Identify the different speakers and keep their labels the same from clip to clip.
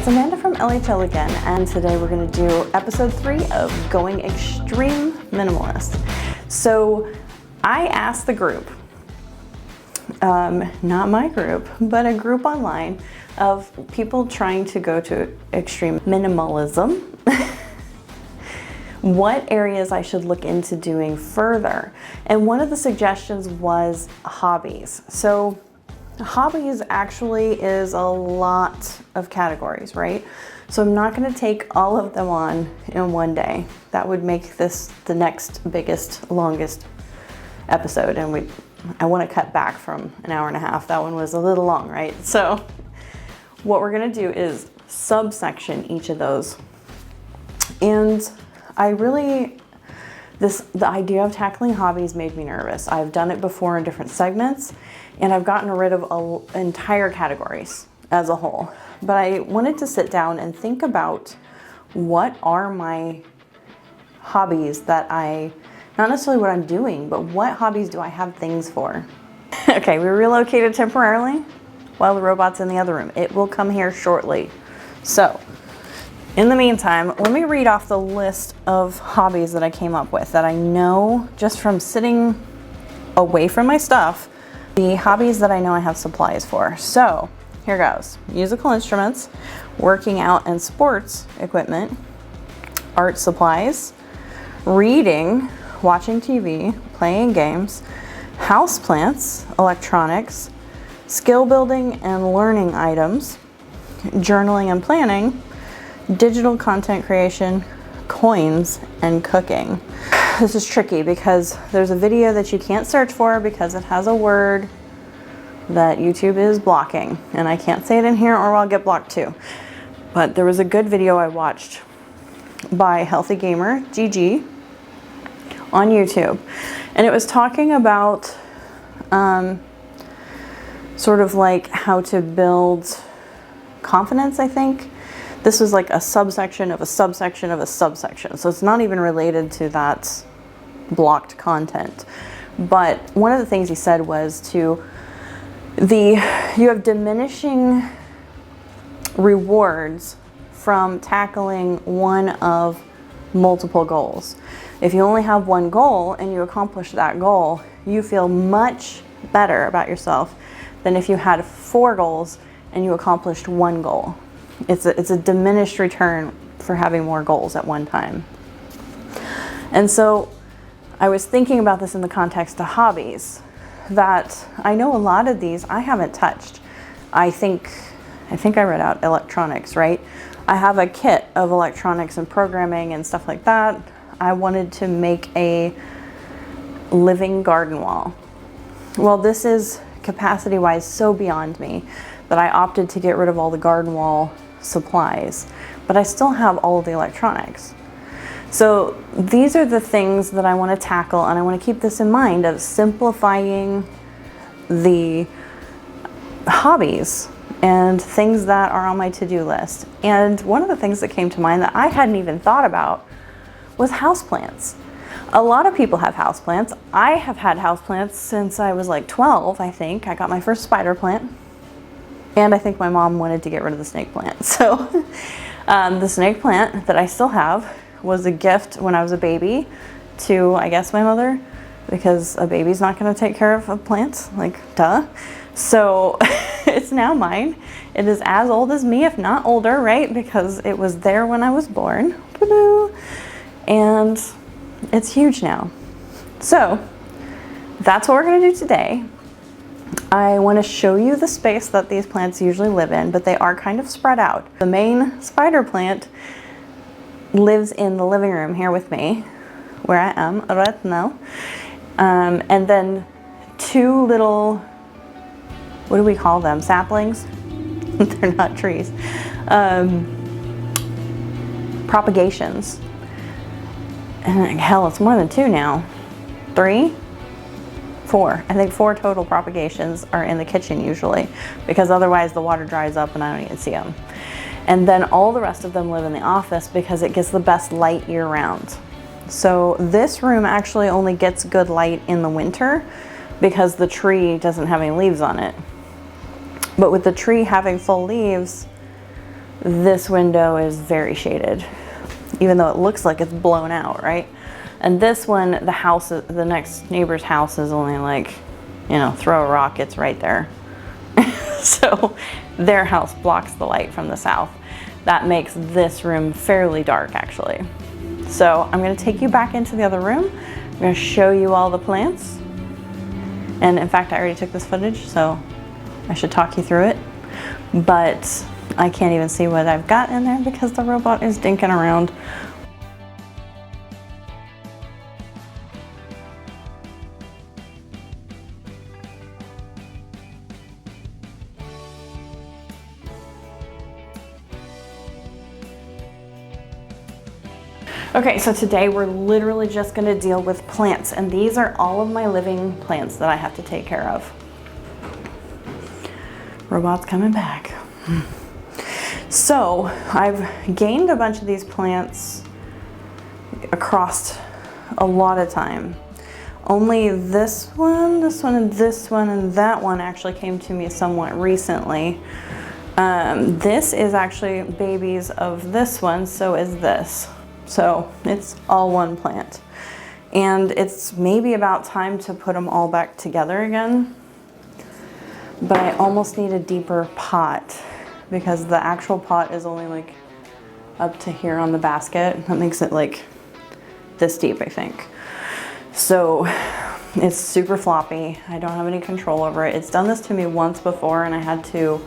Speaker 1: it's Amanda from LHL again, and today we're going to do episode 3 of Going Extreme Minimalist. So I asked the group, not my group, but a group online of people trying to go to extreme minimalism, what areas I should look into doing further. And one of the suggestions was hobbies. So hobbies actually is a lot of categories, right? So I'm not going to take all of them on in one day. That would make this the next biggest, longest episode, and I want to cut back from an hour and a half. That one was a little long, right? So what we're going to do is subsection each of those. And the idea of tackling hobbies made me nervous. I've done it before in different segments, and I've gotten rid of entire categories as a whole. But I wanted to sit down and think about what are my hobbies that not necessarily what I'm doing, but what hobbies do I have things for? Okay, we relocated temporarily while the robot's in the other room. It will come here shortly. So, in the meantime, let me read off the list of hobbies that I came up with that I know just from sitting away from my stuff, the hobbies that I know I have supplies for. So here goes: musical instruments, working out and sports equipment, art supplies, reading, watching TV, playing games, houseplants, electronics, skill building and learning items, journaling and planning, digital content creation, coins, and cooking. This is tricky because there's a video that you can't search for because it has a word that YouTube is blocking, and I can't say it in here or I'll get blocked too. But there was a good video I watched by Healthy Gamer GG on YouTube, and it was talking about sort of like how to build confidence, I think. This was like a subsection of a subsection of a subsection. So it's not even related to that blocked content. But one of the things he said was you have diminishing rewards from tackling one of multiple goals. If you only have one goal and you accomplish that goal, you feel much better about yourself than if you had 4 goals and you accomplished 1 goal. It's a diminished return for having more goals at one time. And so I was thinking about this in the context of hobbies, that I know a lot of these I haven't touched. I think I read out electronics, right? I have a kit of electronics and programming and stuff like that. I wanted to make a living garden wall. Well, this is capacity-wise so beyond me that I opted to get rid of all the garden wall supplies, but I still have all of the electronics. So these are the things that I want to tackle, and I want to keep this in mind of simplifying the hobbies and things that are on my to-do list. And one of the things that came to mind that I hadn't even thought about was houseplants. A lot of people have houseplants. I have had houseplants since I was like 12, I think. I got my first spider plant. And I think my mom wanted to get rid of the snake plant. So the snake plant that I still have was a gift when I was a baby to, I guess, my mother, because a baby's not going to take care of a plant, like, duh. So it's now mine. It is as old as me, if not older, right? Because it was there when I was born. And it's huge now. So that's what we're going to do today. I want to show you the space that these plants usually live in, but they are kind of spread out. The main spider plant lives in the living room here with me, where I am right now. And then 2 little, what do we call them? Saplings? They're not trees. Propagations. And hell, it's more than 2 now. 3? 4. I think 4 total propagations are in the kitchen usually, because otherwise the water dries up and I don't even see them. And then all the rest of them live in the office because it gets the best light year round. So this room actually only gets good light in the winter because the tree doesn't have any leaves on it. But with the tree having full leaves, this window is very shaded, even though it looks like it's blown out, right? And this one, the next neighbor's house is only like, you know, throw a rock, it's right there. So their house blocks the light from the south. That makes this room fairly dark, actually. So I'm gonna take you back into the other room. I'm gonna show you all the plants. And in fact, I already took this footage, so I should talk you through it. But I can't even see what I've got in there because the robot is dinking around. Okay, so today we're literally just gonna deal with plants, and these are all of my living plants that I have to take care of. Robot's coming back. So I've gained a bunch of these plants across a lot of time. Only this one, and this one, and that one actually came to me somewhat recently. This is actually babies of this one, so is this. So it's all one plant. And it's maybe about time to put them all back together again. But I almost need a deeper pot because the actual pot is only like up to here on the basket. That makes it like this deep, I think. So it's super floppy. I don't have any control over it. It's done this to me once before and I had to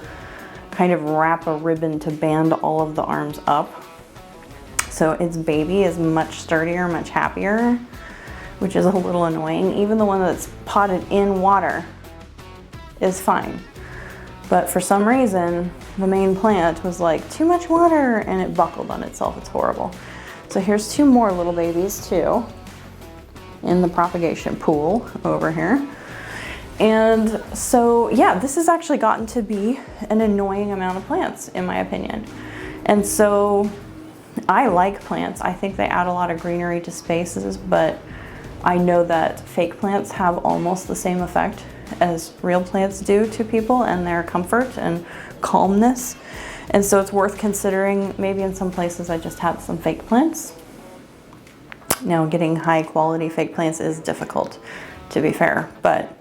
Speaker 1: kind of wrap a ribbon to band all of the arms up. So its baby is much sturdier, much happier, which is a little annoying. Even the one that's potted in water is fine. But for some reason, the main plant was like, too much water, and it buckled on itself. It's horrible. So here's two more little babies too, in the propagation pool over here. And so, yeah, this has actually gotten to be an annoying amount of plants, in my opinion. And so, I like plants. I think they add a lot of greenery to spaces, but I know that fake plants have almost the same effect as real plants do to people and their comfort and calmness. And so it's worth considering. Maybe in some places I just have some fake plants. Now getting high quality fake plants is difficult, to be fair, but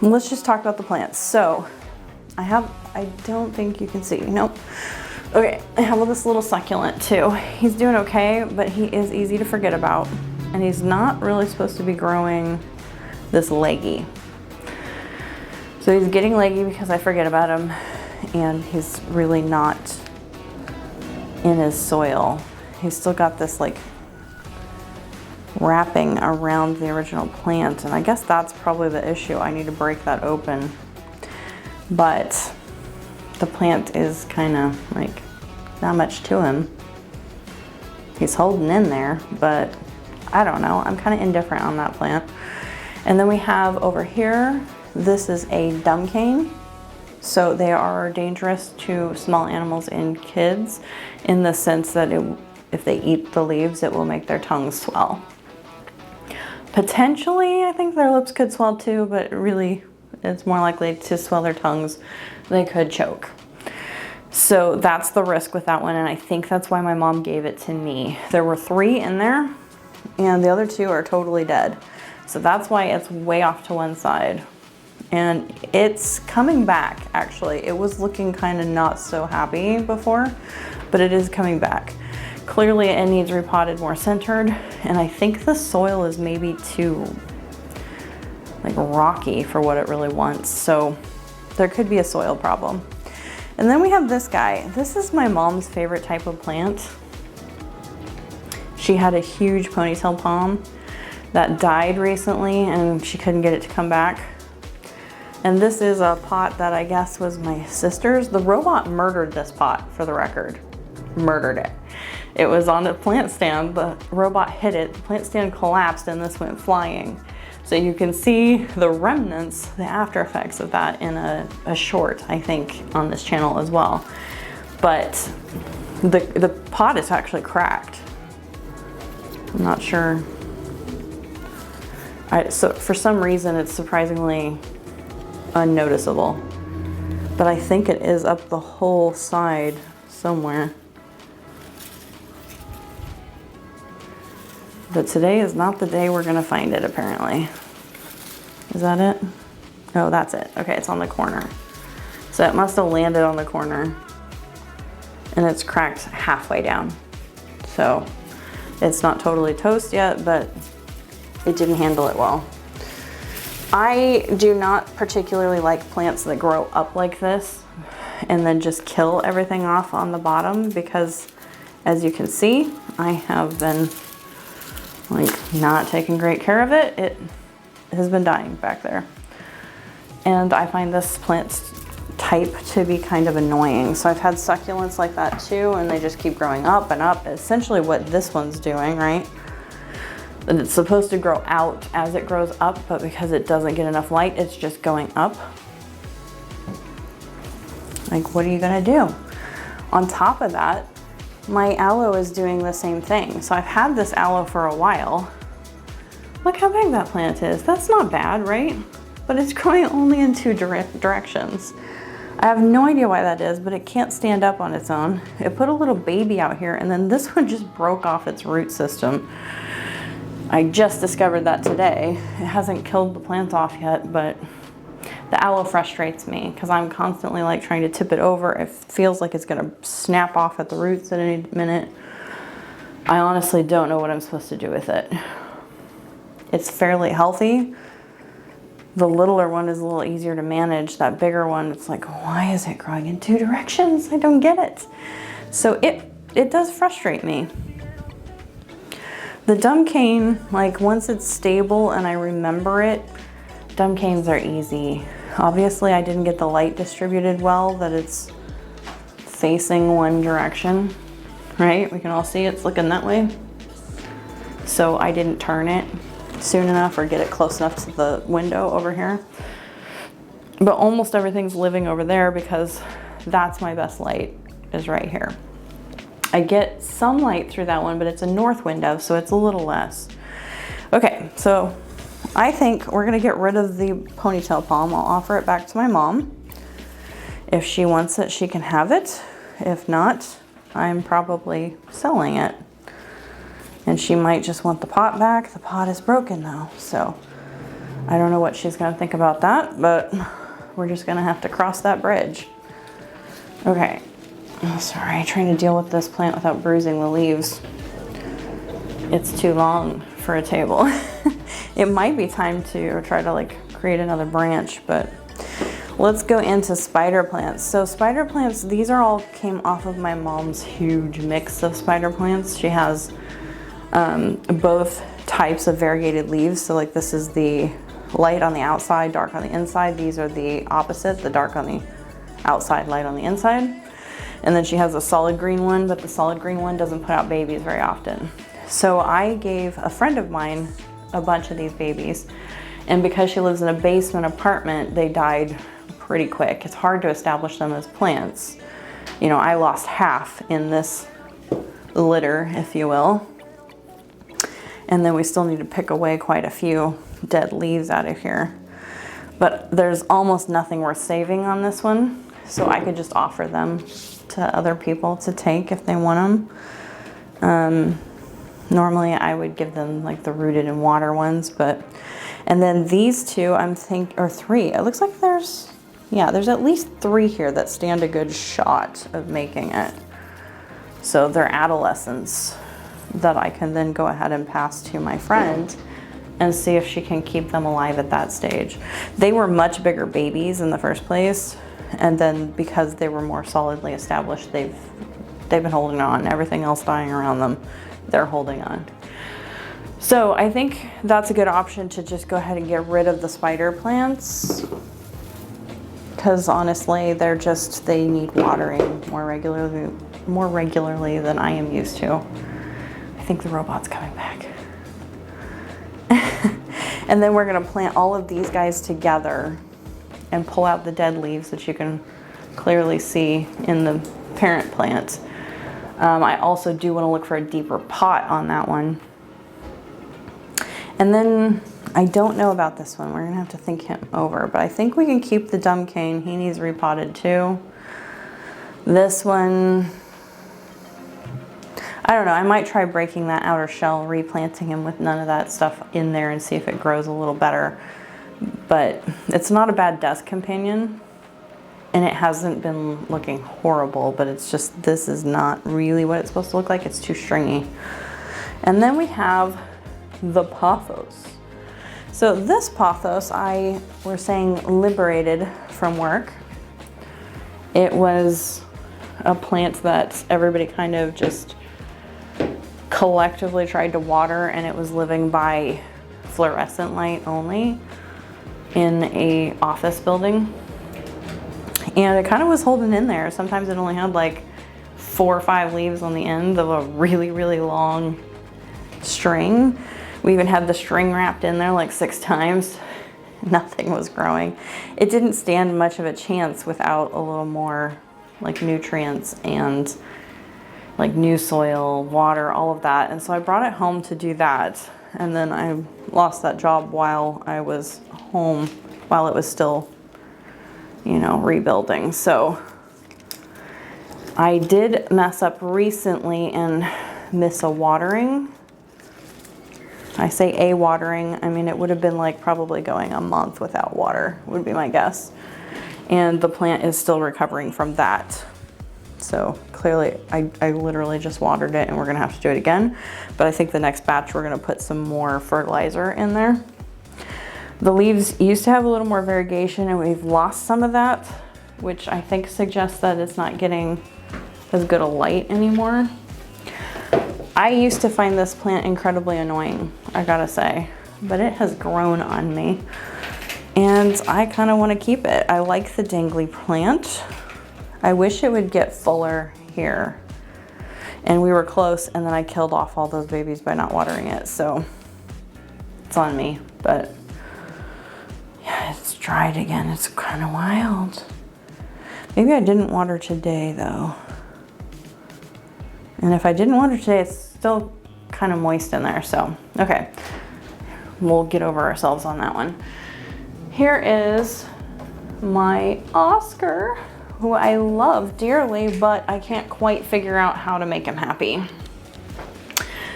Speaker 1: let's just talk about the plants. So I don't think you can see, nope. Okay, I have this little succulent too. He's doing okay, but he is easy to forget about. And he's not really supposed to be growing this leggy. So he's getting leggy because I forget about him, and he's really not in his soil. He's still got this like wrapping around the original plant, and I guess that's probably the issue. I need to break that open. But the plant is kind of like not much to him. He's holding in there, but I don't know. I'm kind of indifferent on that plant. And then we have over here, this is a dumb cane. So they are dangerous to small animals and kids in the sense that if they eat the leaves, it will make their tongues swell. Potentially, I think their lips could swell too, but really it's more likely to swell their tongues. They could choke. So that's the risk with that one, and I think that's why my mom gave it to me. There were 3 in there, and the other 2 are totally dead. So that's why it's way off to one side. And it's coming back, actually. It was looking kind of not so happy before, but it is coming back. Clearly it needs repotted, more centered, and I think the soil is maybe too like rocky for what it really wants. So there could be a soil problem. And then we have this guy. This is my mom's favorite type of plant. She had a huge Ponytail Palm that died recently and she couldn't get it to come back. And this is a pot that I guess was my sister's. The robot murdered this pot, for the record. Murdered it. It was on a plant stand, the robot hit it, the plant stand collapsed and this went flying. So you can see the remnants, the after effects of that in a short, I think, on this channel as well. But the pot is actually cracked. I'm not sure. So for some reason, it's surprisingly unnoticeable. but I think it is up the whole side somewhere. But today is not the day we're gonna find it, apparently. Is that it? Oh, that's it. Okay, it's on the corner. So it must have landed on the corner and it's cracked halfway down. So it's not totally toast yet, but it didn't handle it well. I do not particularly like plants that grow up like this and then just kill everything off on the bottom, because as you can see, I have been like not taking great care of it. It has been dying back there. And I find this plant type to be kind of annoying. So I've had succulents like that too, and they just keep growing up and up. Essentially what this one's doing, right? And it's supposed to grow out as it grows up, but because it doesn't get enough light, it's just going up. Like, what are you gonna do? On top of that, my aloe is doing the same thing. So I've had this aloe for a while. Look how big that plant is. That's not bad, right? But it's growing only in two directions. I have no idea why that is, but it can't stand up on its own. It put a little baby out here, and then this one just broke off its root system. I just discovered that today. It hasn't killed the plant off yet, but the aloe frustrates me because I'm constantly like trying to tip it over. It feels like it's gonna snap off at the roots at any minute. I honestly don't know what I'm supposed to do with it. It's fairly healthy. The littler one is a little easier to manage. That bigger one, it's like, why is it growing in two directions? I don't get it. So it does frustrate me. The dumb cane, like once it's stable and I remember it, dumb canes are easy. Obviously I didn't get the light distributed well, that it's facing one direction, right? We can all see it's looking that way. So I didn't turn it soon enough or get it close enough to the window over here. But almost everything's living over there because that's my best light, is right here. I get some light through that one, but it's a north window, so it's a little less. Okay, so I think we're gonna get rid of the Ponytail Palm. I'll offer it back to my mom. If she wants it, she can have it. If not, I'm probably selling it. And she might just want the pot back. The pot is broken though, so I don't know what she's gonna think about that, but we're just gonna have to cross that bridge. Okay, oh, sorry, trying to deal with this plant without bruising the leaves. It's too long for a table. It might be time to try to like create another branch, but let's go into spider plants. So spider plants, these are all came off of my mom's huge mix of spider plants. She has both types of variegated leaves. So like this is the light on the outside, dark on the inside. These are the opposite, the dark on the outside, light on the inside. And then she has a solid green one, but the solid green one doesn't put out babies very often. So I gave a friend of mine a bunch of these babies, and because she lives in a basement apartment, they died pretty quick. It's hard to establish them as plants. You know, I lost half in this litter, if you will. And then we still need to pick away quite a few dead leaves out of here. But there's almost nothing worth saving on this one, so I could just offer them to other people to take if they want them. Normally I would give them like the rooted in water ones, but, and then these two or three, it looks like there's at least 3 here that stand a good shot of making it. So they're adolescents that I can then go ahead and pass to my friend and see if she can keep them alive at that stage. They were much bigger babies in the first place, and then because they were more solidly established, they've been holding on. Everything else dying around them, they're holding on. So I think that's a good option, to just go ahead and get rid of the spider plants, because honestly they need watering more regularly than I am used to. I think the robot's coming back. And then we're gonna plant all of these guys together and pull out the dead leaves that you can clearly see in the parent plant. I also do want to look for a deeper pot on that one. And then I don't know about this one. We're gonna have to think him over, but I think we can keep the dumb cane. He needs repotted too. This one, I don't know. I might try breaking that outer shell, replanting him with none of that stuff in there and see if it grows a little better. But it's not a bad desk companion, and it hasn't been looking horrible, but it's just, this is not really what it's supposed to look like. It's too stringy. And then we have the pothos. So this pothos, I were saying liberated from work. It was a plant that everybody kind of just collectively tried to water, and it was living by fluorescent light only in a office building. And it kind of was holding in there. Sometimes it only had like 4 or 5 leaves on the end of a really, really long string. We even had the string wrapped in there like 6 times. Nothing was growing. It didn't stand much of a chance without a little more like nutrients and like new soil, water, all of that. And so I brought it home to do that. And then I lost that job while I was home, while it was still, you know, rebuilding. So I did mess up recently and miss a watering. I say a watering, I mean, it would have been like probably going a month without water, would be my guess. And the plant is still recovering from that. So clearly I literally just watered it, and we're gonna have to do it again. But I think the next batch, we're gonna put some more fertilizer in there. The leaves used to have a little more variegation, and we've lost some of that, which I think suggests that it's not getting as good a light anymore. I used to find this plant incredibly annoying, I gotta say, but it has grown on me, and I kind of want to keep it. I like the dangly plant. I wish it would get fuller here, and we were close, and then I killed off all those babies by not watering it, so it's on me. But yeah, it's dried again. It's kind of wild. Maybe I didn't water today though. And if I didn't water today, it's still kind of moist in there. So, okay, we'll get over ourselves on that one. Here is my Oscar, who I love dearly, but I can't quite figure out how to make him happy.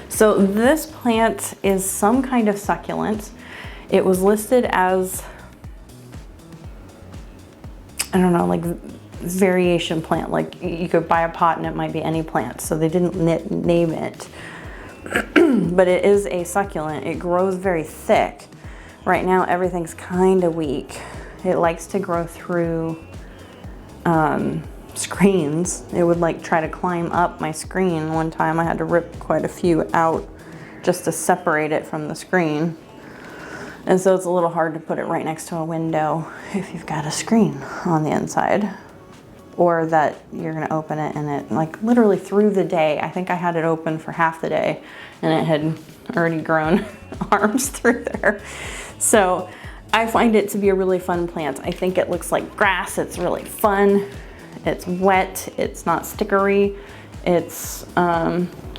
Speaker 1: So this plant is some kind of succulent. It was listed as, I don't know, like variation plant. Like you could buy a pot and it might be any plant. So they didn't name it, but it is a succulent. It grows very thick. Right now, everything's kind of weak. It likes to grow through screens. It would like try to climb up my screen. One time I had to rip quite a few out just to separate it from the screen. And so it's a little hard to put it right next to a window if you've got a screen on the inside, or that you're gonna open it and it, like literally through the day, I think I had it open for half the day and it had already grown arms through there. So I find it to be a really fun plant. I think it looks like grass. It's really fun. It's wet. It's not stickery. It's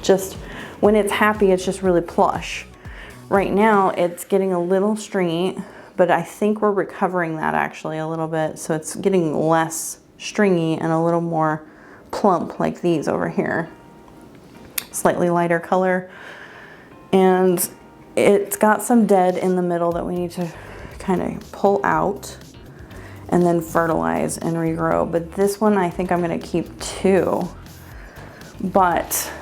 Speaker 1: just, when it's happy, it's just really plush. Right now, it's getting a little stringy, but I think we're recovering that actually a little bit. So it's getting less stringy and a little more plump like these over here. Slightly lighter color. And it's got some dead in the middle that we need to kind of pull out and then fertilize and regrow. But this one, I think I'm gonna keep too. But,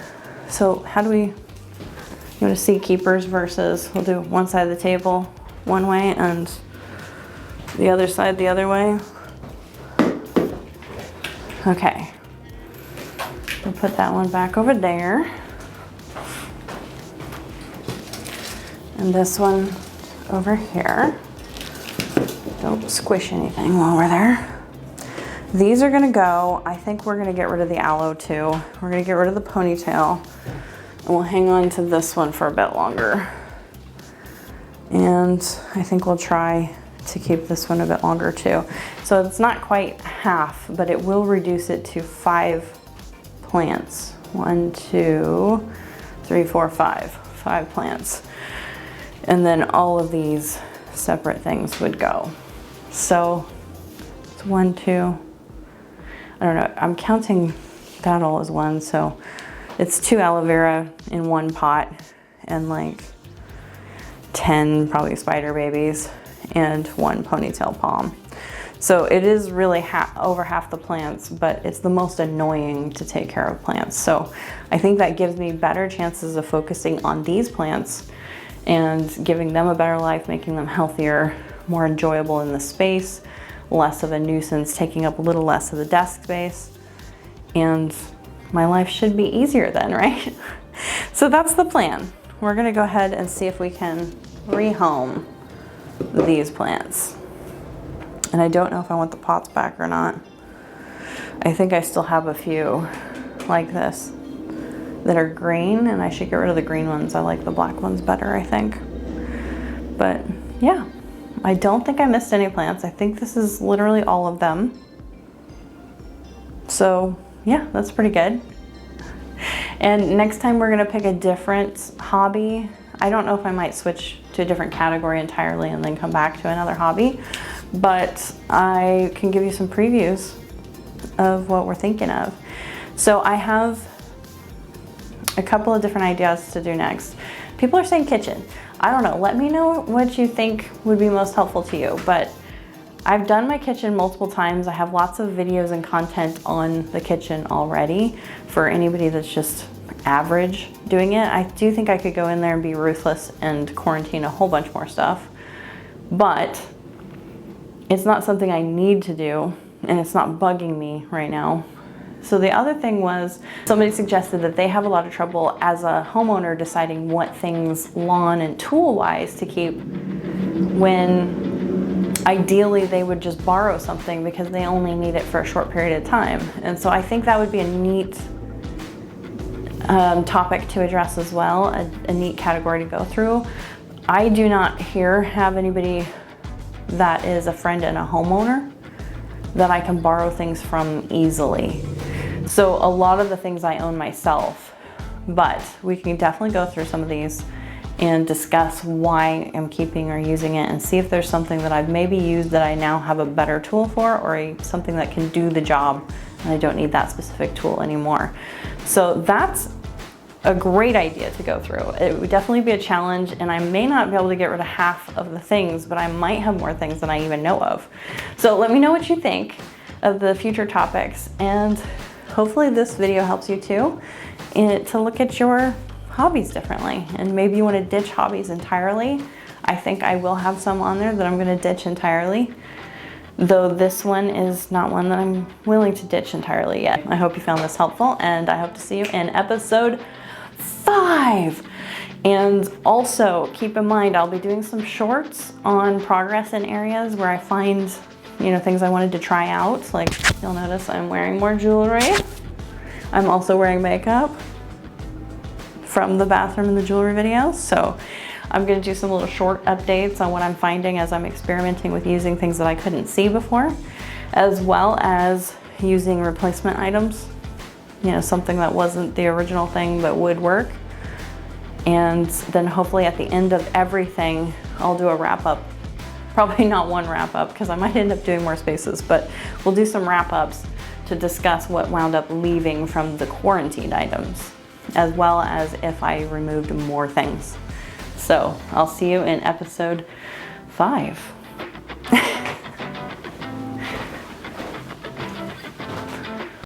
Speaker 1: so how do we, you want to see keepers versus, we'll do one side of the table one way and the other side the other way. Okay, we'll put that one back over there. And this one over here. Don't squish anything while we're there. These are gonna go. I think we're gonna get rid of the aloe too. We're gonna get rid of the ponytail, and we'll hang on to this one for a bit longer. And I think we'll try to keep this one a bit longer too. So it's not quite half, but it will reduce it to 5 plants. 1, 2, 3, 4, 5. 5 plants. And then all of these separate things would go. So it's 1, 2, I don't know, I'm counting that all as one, so it's 2 aloe vera in one pot and like 10 probably spider babies and 1 ponytail palm. So it is really over half the plants, but it's the most annoying to take care of plants. So I think that gives me better chances of focusing on these plants and giving them a better life, making them healthier, more enjoyable in the space, less of a nuisance, taking up a little less of the desk space. And my life should be easier then, right? So that's the plan. We're gonna go ahead and see if we can rehome these plants. And I don't know if I want the pots back or not. I think I still have a few like this that are green, and I should get rid of the green ones. I like the black ones better, I think. But yeah, I don't think I missed any plants. I think this is literally all of them. So yeah, that's pretty good. And next time we're gonna pick a different hobby. I don't know if I might switch to a different category entirely and then come back to another hobby, but I can give you some previews of what we're thinking of. So I have a couple of different ideas to do next. People are saying kitchen. I don't know, let me know what you think would be most helpful to you, but I've done my kitchen multiple times. I have lots of videos and content on the kitchen already for anybody that's just average doing it. I do think I could go in there and be ruthless and quarantine a whole bunch more stuff, but it's not something I need to do, and it's not bugging me right now. So the other thing was, somebody suggested that they have a lot of trouble as a homeowner deciding what things lawn and tool wise to keep, when ideally they would just borrow something because they only need it for a short period of time. And so I think that would be a neat topic to address as well, a neat category to go through. I do not here have anybody that is a friend and a homeowner that I can borrow things from easily. So a lot of the things I own myself, but we can definitely go through some of these and discuss why I'm keeping or using it and see if there's something that I've maybe used that I now have a better tool for, or something that can do the job and I don't need that specific tool anymore. So that's a great idea to go through. It would definitely be a challenge, and I may not be able to get rid of half of the things, but I might have more things than I even know of. So let me know what you think of the future topics, and hopefully this video helps you too, to look at your hobbies differently. And maybe you want to ditch hobbies entirely. I think I will have some on there that I'm going to ditch entirely, though this one is not one that I'm willing to ditch entirely yet. I hope you found this helpful, and I hope to see you in episode 5. And also keep in mind, I'll be doing some shorts on progress in areas where I find, you know, things I wanted to try out. Like you'll notice I'm wearing more jewelry. I'm also wearing makeup from the bathroom and the jewelry videos. So I'm gonna do some little short updates on what I'm finding as I'm experimenting with using things that I couldn't see before, as well as using replacement items. You know, something that wasn't the original thing but would work. And then hopefully at the end of everything, I'll do a wrap up. Probably not one wrap up because I might end up doing more spaces, but we'll do some wrap ups to discuss what wound up leaving from the quarantined items, as well as if I removed more things. So I'll see you in episode 5.